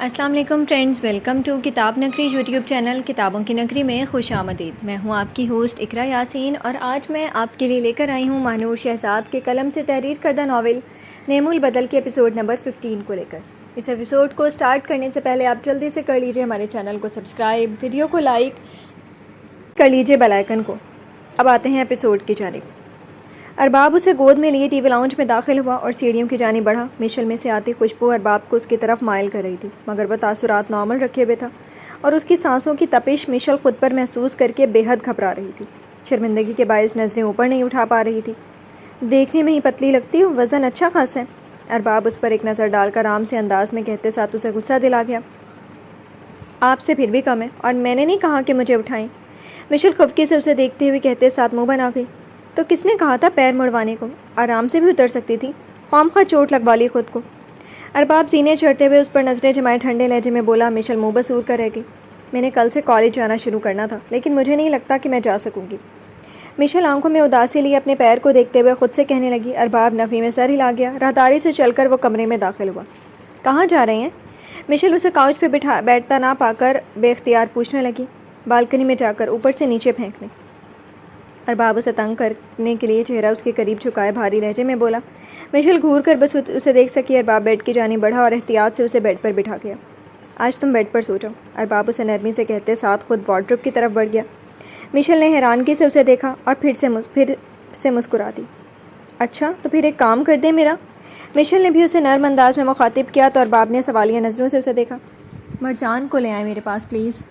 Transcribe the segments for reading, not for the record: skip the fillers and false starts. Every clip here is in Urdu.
السلام علیکم فرینڈز، ویلکم ٹو کتاب نگری یوٹیوب چینل کتابوں کی نگری میں خوش آمدید۔ میں ہوں آپ کی ہوسٹ اقرا یاسین اور آج میں آپ کے لیے لے کر آئی ہوں مانور شہزاد کے قلم سے تحریر کردہ ناول نیم البدل کے ایپیسوڈ نمبر 15 کو لے کر۔ اس ایپیسوڈ کو سٹارٹ کرنے سے پہلے آپ جلدی سے کر لیجئے ہمارے چینل کو سبسکرائب، ویڈیو کو لائک کر لیجئے بیل آئیکن کو۔ اب آتے ہیں ایپیسوڈ کی جانب۔ ارباب اسے گود میں لیے ٹی وی لاؤنج میں داخل ہوا اور سیڑھیوں کی جانب بڑھا۔ مشل میں سے آتی خوشبو ارباب کو اس کی طرف مائل کر رہی تھی، مگر وہ تاثرات نارمل رکھے ہوئے تھا اور اس کی سانسوں کی تپش مشل خود پر محسوس کر کے بے حد گھبرا رہی تھی۔ شرمندگی کے باعث نظریں اوپر نہیں اٹھا پا رہی تھی۔ دیکھنے میں ہی پتلی لگتی ہو، وزن اچھا خاصا ہے، ارباب اس پر ایک نظر ڈال کر عام سے انداز میں کہتے ساتھ اسے غصہ دلا گیا۔ آپ سے پھر بھی کم ہے اور میں نے نہیں کہا کہ مجھے اٹھائیں، مشل خفگی سے اسے دیکھتے ہوئے کہتے ساتھ منہ بنا گئی۔ تو کس نے کہا تھا پیر مڑوانے کو؟ آرام سے بھی اتر سکتی تھی، خواہ چوٹ لگوا لی خود کو۔ ارباب سینے چڑھتے ہوئے اس پر نظریں جمائے ٹھنڈے لہجے میں بولا۔ مشل منہ بسور کر رہ گئی۔ میں نے کل سے کالج جانا شروع کرنا تھا، لیکن مجھے نہیں لگتا کہ میں جا سکوں گی۔ مشل آنکھوں میں اداسی لیے اپنے پیر کو دیکھتے ہوئے خود سے کہنے لگی۔ ارباب نفی میں سر ہلا گیا۔ راہداری سے چل کر وہ کمرے میں داخل ہوا۔ کہاں جا رہے ہیں؟ مشل اسے کاؤچ پہ بیٹھتا نہ پا کر بے اختیار پوچھنے لگی۔ بالکنی میں جا کر اوپر سے نیچے پھینکنے۔ ارباب اسے تنگ کرنے کے لیے چہرہ اس کے قریب جھکائے بھاری لہجے میں بولا۔ مشل گھور کر بس اسے دیکھ سکی۔ ارباب بیڈ کی جانب بڑھا اور احتیاط سے اسے بیڈ پر بٹھا گیا۔ آج تم بیڈ پر سو جاؤ، ارباب اسے نرمی سے کہتے ساتھ خود وارڈروب کی طرف بڑھ گیا۔ مشل نے حیرانگی سے اسے دیکھا اور پھر سے مسکرا دی۔ اچھا تو پھر ایک کام کر دیں میرا؟ مشل نے بھی اسے نرم انداز میں مخاطب کیا تو ارباب نے سوالیہ نظروں سے اسے دیکھا۔ مرجان کو لے آئے میرے پاس پلیز،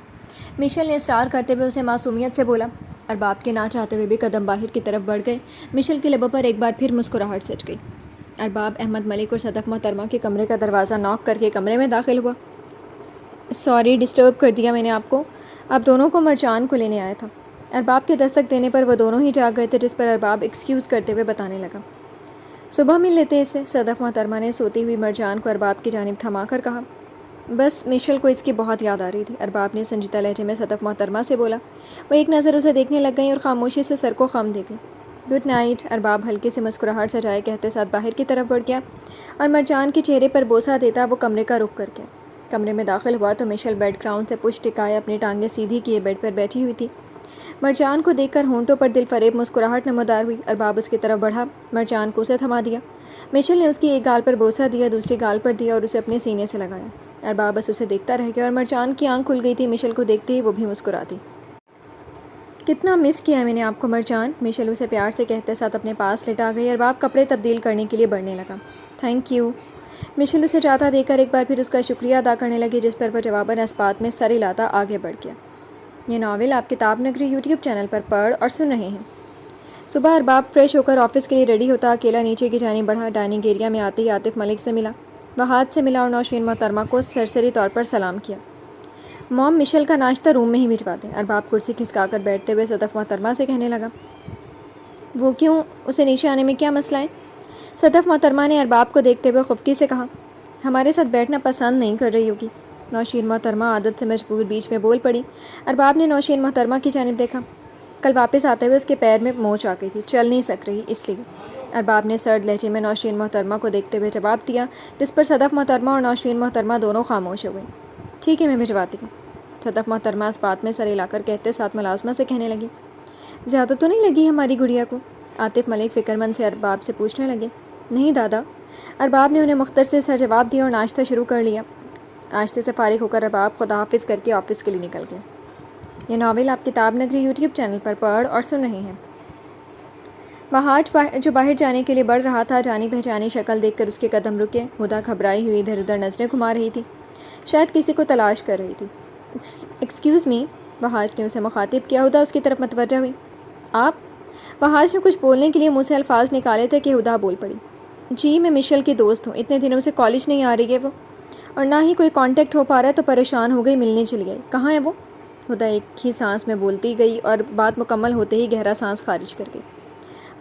مشل نے اصرار کرتے ہوئے اسے معصومیت سے بولا۔ ارباب کے نہ چاہتے ہوئے بھی قدم باہر کی طرف بڑھ گئے۔ مشل کے لبوں پر ایک بار پھر مسکراہٹ سج گئی۔ ارباب احمد ملک اور صدف محترمہ کے کمرے کا دروازہ ناک کر کے کمرے میں داخل ہوا۔ سوری ڈسٹرب کر دیا میں نے آپ کو، آپ دونوں کو مرجان کو لینے آیا تھا۔ ارباب کے دستک دینے پر وہ دونوں ہی جاگ گئے تھے، جس پر ارباب ایکسکیوز کرتے ہوئے بتانے لگا۔ صبح مل لیتے اسے، صدف محترمہ نے سوتی ہوئی مرجان کو ارباب کی جانب تھما کر کہا۔ بس مشل کو اس کی بہت یاد آ رہی تھی، ارباب نے سنجیدہ لہجے میں صدف محترمہ سے بولا۔ وہ ایک نظر اسے دیکھنے لگ گئیں اور خاموشی سے سر کو خم دے گئی۔ گڈ نائٹ، ارباب ہلکی سے مسکراہٹ سجائے کہتے ساتھ باہر کی طرف بڑھ گیا اور مرجان کے چہرے پر بوسہ دیتا وہ کمرے کا رخ کر گیا۔ کمرے میں داخل ہوا تو مشل بیڈ گراؤنڈ سے پشت ٹکائے اپنی ٹانگیں سیدھی کیے بیڈ پر بیٹھی ہوئی تھی۔ مرجان کو دیکھ کر ہونٹوں پر دل فریب مسکراہٹ نمودار ہوئی۔ ارباب اس کی طرف بڑھا، مرجان کو اسے تھما دیا۔ مشل نے اس کی ایک گال پر بوسہ دیا، دوسری گال پر دیا اور اسے اپنے سینے سے لگایا۔ ارباب بس اسے دیکھتا رہ گیا اور مرجان کی آنکھ کھل گئی تھی۔ مشل کو دیکھتے ہی وہ بھی مسکرا دی۔ کتنا مس کیا ہے میں نے آپ کو مرجان، مشل اسے پیار سے کہتے ساتھ اپنے پاس لٹا گئی۔ ارباب کپڑے تبدیل کرنے کے لیے بڑھنے لگا۔ تھینک یو، مشل اسے جاتا دیکھ کر ایک بار پھر اس کا شکریہ ادا کرنے لگی، جس پر وہ جواباً اسبات میں سر ہلاتا آگے بڑھ گیا۔ یہ ناول آپ کتاب نگری یوٹیوب چینل پر پڑھ اور سن رہے ہیں۔ صبح ارباب فریش ہو کر آفس کے لیے ریڈی ہوتا اکیلا نیچے کی جانب بڑھا۔ ڈائننگ ایریا میں آتے ہی عاطف ملک سے ملا۔ وہ ہاتھ سے ملا اور نوشین محترمہ کو سرسری طور پر سلام کیا۔ موم مشل کا ناشتہ روم میں ہی بھجوا دیں، ارباب کرسی کھسکا کر بیٹھتے ہوئے صدف محترمہ سے کہنے لگا۔ وہ کیوں؟ اسے نیچے آنے میں کیا مسئلہ ہے؟ صدف محترمہ نے ارباب کو دیکھتے ہوئے خفگی سے کہا۔ ہمارے ساتھ بیٹھنا پسند نہیں کر رہی ہوگی، نوشین محترمہ عادت سے مجبور بیچ میں بول پڑی۔ ارباب نے نوشین محترمہ کی جانب دیکھا۔ کل واپس آتے ہوئے اس کے پیر میں موچ آ گئی تھی، چل نہیں سک رہی اس لیے، ارباب نے سرد لہجے میں نوشین محترمہ کو دیکھتے ہوئے جواب دیا، جس پر صدف محترمہ اور نوشین محترمہ دونوں خاموش ہو گئیں۔ ٹھیک ہے میں بھجواتی ہوں، صدف محترمہ اس بات میں سر ہلا کر کہتے ساتھ ملازمہ سے کہنے لگی۔ زیادہ تو نہیں لگی ہماری گڑیا کو؟ عاطف ملک فکر مند سے ارباب سے پوچھنے لگے۔ نہیں دادا، ارباب نے انہیں مختصر سا جواب دیا اور ناشتہ شروع کر لیا۔ ناشتے سے فارغ ہو کر ارباب خدا حافظ کر کے آفس کے لیے نکل گئے۔ یہ ناول آپ کتاب نگری یوٹیوب چینل پر پڑھ اور سن رہے ہیں۔ وہاج جو باہر جانے کے لیے بڑھ رہا تھا، جانی پہچانی شکل دیکھ کر اس کے قدم رکے۔ ہدا گھبرائی ہوئی ادھر ادھر نظریں گھما رہی تھی، شاید کسی کو تلاش کر رہی تھی۔ ایکسکیوز می، وہاج نے اسے مخاطب کیا۔ ہدا اس کی طرف متوجہ ہوئی۔ آپ؟ وہاج نے کچھ بولنے کے لیے منہ سے الفاظ نکالے تھے کہ ہدا بول پڑی۔ جی میں مشل کی دوست ہوں، اتنے دنوں سے کالج نہیں آ رہی ہے وہ، اور نہ ہی کوئی کانٹیکٹ ہو پا رہا ہے، تو پریشان ہو گئی، ملنے چلی گئی۔ کہاں ہے وہ؟ ہدا ایک ہی سانس میں بولتی گئی اور بات مکمل ہوتے ہی گہرا سانس خارج کر گئی۔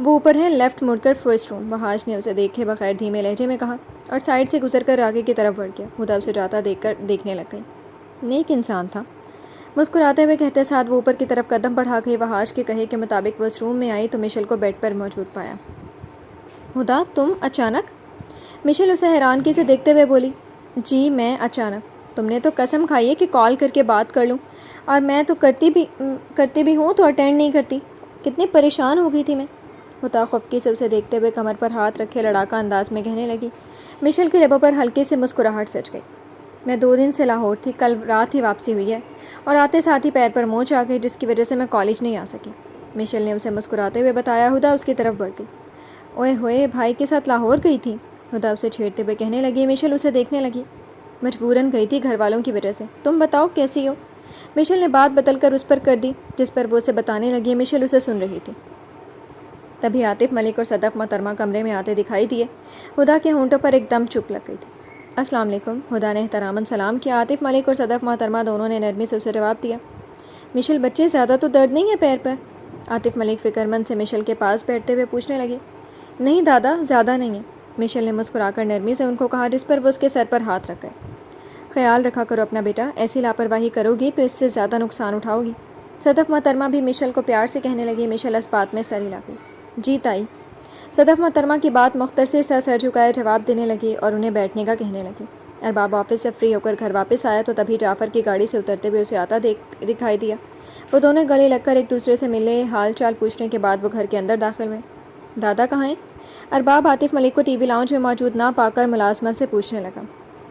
وہ اوپر ہے، لیفٹ مڑ کر فرسٹ روم، وہاج نے اسے دیکھے بغیر دھیمے لہجے میں کہا اور سائڈ سے گزر کر آگے کی طرف بڑھ گیا۔ ہدا اسے جاتا دیکھ کر دیکھنے لگ گئی۔ نیک انسان تھا، مسکراتے ہوئے کہتے ساتھ وہ اوپر کی طرف قدم بڑھا گئی۔ وہاج کے کہے کے مطابق وہ اس روم میں آئی تو مشل کو بیڈ پر موجود پایا۔ ہدا تم اچانک؟ مشل اسے حیرانگی سے دیکھتے ہوئے بولی۔ جی میں اچانک، تم نے تو قسم کھائی ہے کہ کال کر کے بات کر لوں، اور میں تو کرتی بھی ہوں تو اٹینڈ نہیں کرتی۔ کتنی پریشان ہو گئی تھی میں۔ ہدا خفکی سے اسے دیکھتے ہوئے کمر پر ہاتھ رکھے لڑاکا انداز میں کہنے لگی۔ مشل کے لبوں پر ہلکی سی مسکراہٹ سج گئی۔ میں 2 دن سے لاہور تھی، کل رات ہی واپسی ہوئی ہے، اور آتے ساتھ ہی پیر پر موچ آ گئی، جس کی وجہ سے میں کالج نہیں آ سکی۔ مشل نے اسے مسکراتے ہوئے بتایا۔ ہدا اس کی طرف بڑھ گئی۔ اوئے ہوئے، بھائی کے ساتھ لاہور گئی تھی؟ ہدا اسے چھیڑتے ہوئے کہنے لگی۔ مشل اسے دیکھنے لگی۔ مجبوراً گئی تھی، گھر والوں کی وجہ سے۔ تم بتاؤ کیسی ہو؟ مشل نے بات بدل کر اس پر کر دی، جس پر وہ اسے بتانے لگی۔ مشل اسے سن رہی تھی۔ تبھی عاطف ملک اور صدف محترمہ کمرے میں آتے دکھائی دیے۔ ہدا کے ہونٹوں پر ایک دم چپ لگ گئی تھی۔ السلام علیکم، ہدا نے احتراماً سلام کیا۔ عاطف ملک اور صدف محترمہ دونوں نے نرمی سے اسے جواب دیا۔ مشل بچے، زیادہ تو درد نہیں ہے پیر پر؟ عاطف ملک فکر مند سے مشل کے پاس بیٹھتے ہوئے پوچھنے لگے۔ نہیں دادا، زیادہ نہیں ہے، مشل نے مسکرا کر نرمی سے ان کو کہا، جس پر وہ اس کے سر پر ہاتھ رکھ گئے۔ خیال رکھا کرو اپنا بیٹا، ایسی لاپرواہی کرو گی تو اس سے زیادہ نقصان اٹھاؤ گی۔ صدف محترمہ بھی مشل کو پیار سے کہنے لگی۔ مشل اس بات میں سر ہلا گئی۔ جی تائی، صدف محترمہ کی بات مختصر سا سر جھکائے جواب دینے لگی اور انہیں بیٹھنے کا کہنے لگی۔ ارباب آفس سے فری ہو کر گھر واپس آیا تو تبھی جعفر کی گاڑی سے اترتے ہوئے اسے آتا دکھائی دیا۔ وہ دونوں گلے لگ کر ایک دوسرے سے ملے، حال چال پوچھنے کے بعد وہ گھر کے اندر داخل ہوئے۔ دادا کہاں ہیں؟ ارباب عاطف ملک کو ٹی وی لاؤنج میں موجود نہ پا کر ملازمہ سے پوچھنے لگا۔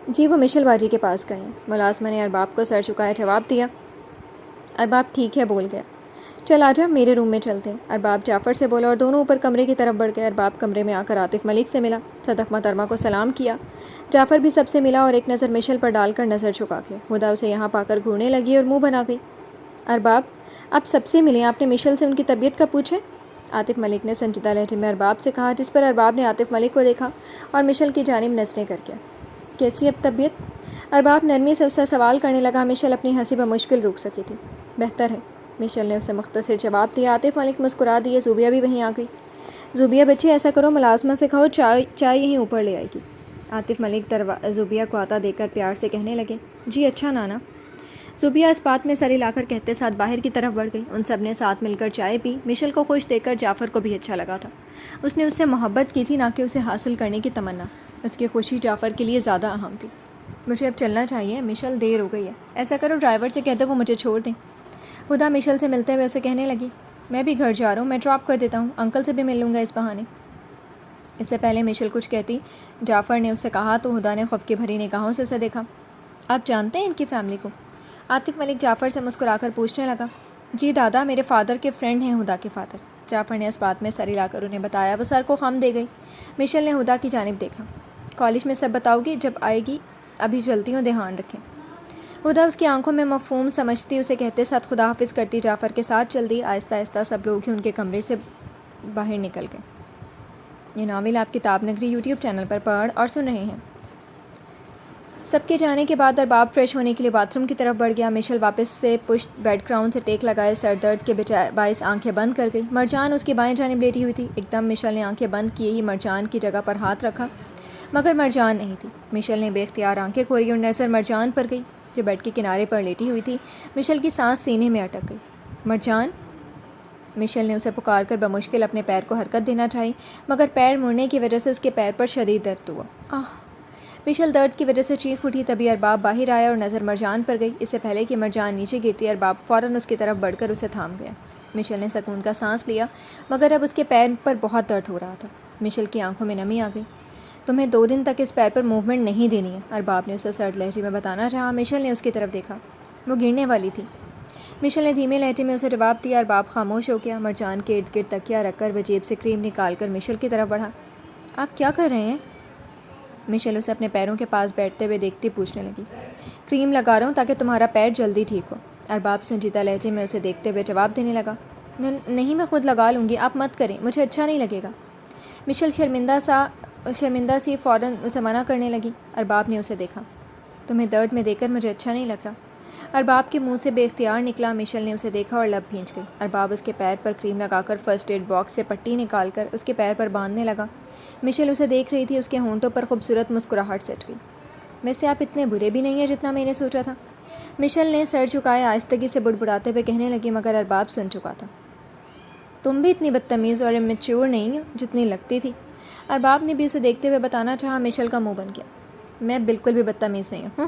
جی وہ مشل باجی کے پاس گئے ہیں، ملازمہ نے ارباب کو سر جھکائے جواب دیا۔ ارباب ٹھیک ہے بول گیا۔ چل آجا، میرے روم میں چلتے ہیں، ارباب جعفر سے بولا، اور دونوں اوپر کمرے کی طرف بڑھ گئے۔ ارباب کمرے میں آ کر عاطف ملک سے ملا، صدف محترمہ کو سلام کیا۔ جعفر بھی سب سے ملا اور ایک نظر مشل پر ڈال کر نظر جھکا کے ہدا اسے یہاں پا کر گھورنے لگی اور منہ بنا گئی۔ ارباب آپ سب سے ملے، آپ نے مشل سے ان کی طبیعت کا پوچھے؟ عاطف ملک نے سنجیدہ لہجے میں ارباب سے کہا، جس پر ارباب نے عاطف ملک کو دیکھا اور مشل کی جانب نظریں کر کے۔ کیسی اب طبیعت؟ ارباب نرمی سے اس سے سوال کرنے لگا۔ مشل اپنی ہنسی بمشکل روک سکی تھی۔ بہتر ہے، مشل نے اسے مختصر جواب دیا۔ عاطف ملک مسکرا دیے۔ زوبیہ بھی وہیں آ گئی۔ زوبیہ بچی ایسا کرو، ملازمہ سے کہو چائے یہیں اوپر لے آئے گی۔ عاطف ملک زوبیہ کو آتا دیکھ کر پیار سے کہنے لگے۔ جی اچھا نانا۔ زوبیہ اس بات میں سر ہلا کر کہتے ساتھ باہر کی طرف بڑھ گئی۔ ان سب نے ساتھ مل کر چائے پی۔ مشل کو خوش دیکھ کر جعفر کو بھی اچھا لگا تھا۔ اس نے اس سے محبت کی تھی، نہ کہ اسے حاصل کرنے کی تمنا۔ اس کی خوشی جعفر کے لیے زیادہ اہم تھی۔ مجھے اب چلنا چاہیے مشل، دیر ہو گئی ہے، ایسا کرو ڈرائیور سے کہہ دو وہ مجھے چھوڑ دیں۔ ہدا مشل سے ملتے ہوئے اسے کہنے لگی۔ میں بھی گھر جا رہا ہوں، میں ڈراپ کر دیتا ہوں، انکل سے بھی مل لوں گا اس بہانے۔ اس سے پہلے مشل کچھ کہتی جعفر نے اسے کہا تو ہدا نے خفکی بھری نگاہوں سے اسے دیکھا۔ آپ جانتے ہیں ان کی فیملی کو؟ عاطف ملک جعفر سے مسکرا کر پوچھنے لگا۔ جی دادا، میرے فادر کے فرینڈ ہیں ہدا کے فادر، جعفر نے اس بات میں سر ہلا کر انہیں بتایا۔ وہ سر کو خم دے گئی۔ مشل نے ہدا کی جانب دیکھا۔ کالج میں سب بتاؤ گی جب آئے گی؟ ابھی چلتی ہوں، دھیان رکھیں۔ ہدا اس کی آنکھوں میں مفہوم سمجھتی اسے کہتے ساتھ خدا حافظ کرتی جعفر کے ساتھ چل دی۔ آہستہ آہستہ سب لوگ ہی ان کے کمرے سے باہر نکل گئے۔ یہ ناول آپ کتاب نگری یوٹیوب چینل پر پڑھ اور سن رہے ہیں۔ سب کے جانے کے بعد ارباب فریش ہونے کے لیے باتھ روم کی طرف بڑھ گیا۔ مشل واپس سے پشت بیڈ گراؤنڈ سے ٹیک لگائے سر درد کے باعث آنکھیں بند کر گئی۔ مرجان اس کی بائیں جانب لیٹی ہوئی تھی۔ ایک دم مشل نے آنکھیں بند کیے ہی مرجان کی جگہ پر ہاتھ رکھا، مگر مرجان نہیں تھی۔ مشل نے بے اختیار آنکھیں کھولی اور نظر مرجان پر گئی جو بیڈ کے کنارے پر لیٹی ہوئی تھی۔ مشل کی سانس سینے میں اٹک گئی۔ مرجان! مشل نے اسے پکار کر بمشکل اپنے پیر کو حرکت دینا چاہی، مگر پیر مڑنے کی وجہ سے اس کے پیر پر شدید درد ہوا۔ آہ! مشل درد کی وجہ سے چیخ اٹھی۔ تبھی ارباب باہر آیا اور نظر مرجان پر گئی۔ اس سے پہلے کہ مرجان نیچے گرتی، ارباب فوراً اس کی طرف بڑھ کر اسے تھام گیا۔ مشل نے سکون کا سانس لیا، مگر اب اس کے پیر پر بہت درد ہو رہا تھا۔ مشل کی آنکھوں میں نمی آ گئی۔ تمہیں 2 دن تک اس پیر پر موومنٹ نہیں دینی ہے، ارباب نے اسے سرد لہجے میں بتانا چاہا۔ مشل نے اس کی طرف دیکھا، وہ گرنے والی تھی۔ مشل نے دھیمے لہجے میں اسے جواب دیا۔ ارباب خاموش ہو گیا۔ مرجان کے ارد گرد تکیہ رکھ کر وہ جیب سے کریم نکال کر مشل کی طرف بڑھا۔ آپ کیا کر رہے ہیں؟ مشل اسے اپنے پیروں کے پاس بیٹھتے ہوئے دیکھتی پوچھنے لگی۔ کریم لگا رہا ہوں تاکہ تمہارا پیر جلدی ٹھیک ہو، ارباب سنجیدہ لہجے میں اسے دیکھتے ہوئے جواب دینے لگا۔ نہیں، میں خود لگا لوں گی، آپ مت کریں، مجھے اچھا نہیں لگے گا۔ مشل شرمندہ سی فوراً اسے منع کرنے لگی۔ ارباب نے اسے دیکھا۔ تمہیں درد میں دیکھ کر مجھے اچھا نہیں لگ رہا، ارباب کے منہ سے بے اختیار نکلا۔ مشل نے اسے دیکھا اور لب بھینچ گئی۔ ارباب اس کے پیر پر کریم لگا کر فرسٹ ایڈ باکس سے پٹی نکال کر اس کے پیر پر باندھنے لگا۔ مشل اسے دیکھ رہی تھی، اس کے ہونٹوں پر خوبصورت مسکراہٹ سج گئی۔ ویسے آپ اتنے برے بھی نہیں ہیں جتنا میں نے سوچا تھا، مشل نے سر جھکائے آہستگی سے بڑبڑاتے ہوئے کہنے لگی، مگر ارباب سن چکا تھا۔ تم بھی اتنی بدتمیز اور میچور نہیں ہو جتنی لگتی تھی، ارباب نے بھی اسے دیکھتے ہوئے بتانا چاہا۔ مشل کا منہ بن گیا۔ میں بالکل بھی بدتمیز نہیں ہوں۔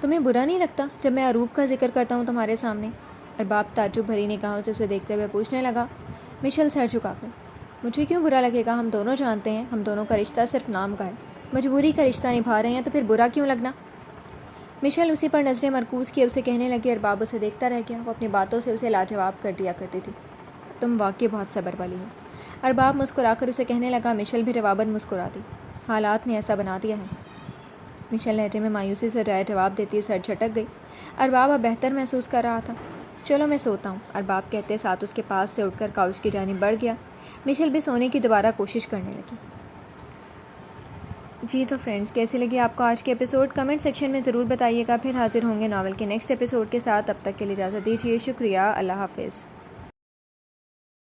تمہیں برا نہیں لگتا جب میں عروب کا ذکر کرتا ہوں تمہارے سامنے؟ ارباب تعجب بھری نگاہوں سے اسے دیکھتے ہوئے پوچھنے لگا۔ مشیل سر جھکا کر، مجھے کیوں برا لگے گا؟ ہم دونوں جانتے ہیں ہم دونوں کا رشتہ صرف نام کا ہے، مجبوری کا رشتہ نبھا رہے ہیں، تو پھر برا کیوں لگنا؟ مشیل اسی پر نظریں مرکوز کیے اسے کہنے لگی۔ ارباب اسے دیکھتا رہ گیا۔ وہ اپنی باتوں سے اسے لاجواب کر دیا کرتی تھی۔ تم واقعی بہت صبر والی ہو۔ ارباب مسکرا کر اسے کہنے لگا۔ مشیل بھی جواباً مسکرا دی۔ حالات نے ایسا بنا دیا ہے۔ مشیل لہجے میں مایوسی سے جواب دیتی سر جھٹک گئی۔ ارباب اب بہتر محسوس کر رہا تھا۔ چلو میں سوتا ہوں، ارباب کہتے ساتھ اس کے پاس سے اٹھ کر کاؤچ کی جانب بڑھ گیا۔ مشیل بھی سونے کی دوبارہ کوشش کرنے لگی۔ جی تو فرینڈز، کیسی لگی آپ کو آج کے ایپیسوڈ؟ کمنٹ سیکشن میں ضرور بتائیے گا۔ پھر حاضر ہوں گے ناول کے نیکسٹ ایپیسوڈ کے ساتھ۔ تب تک کے لیے اجازت دیجیے۔ شکریہ۔ اللہ حافظ۔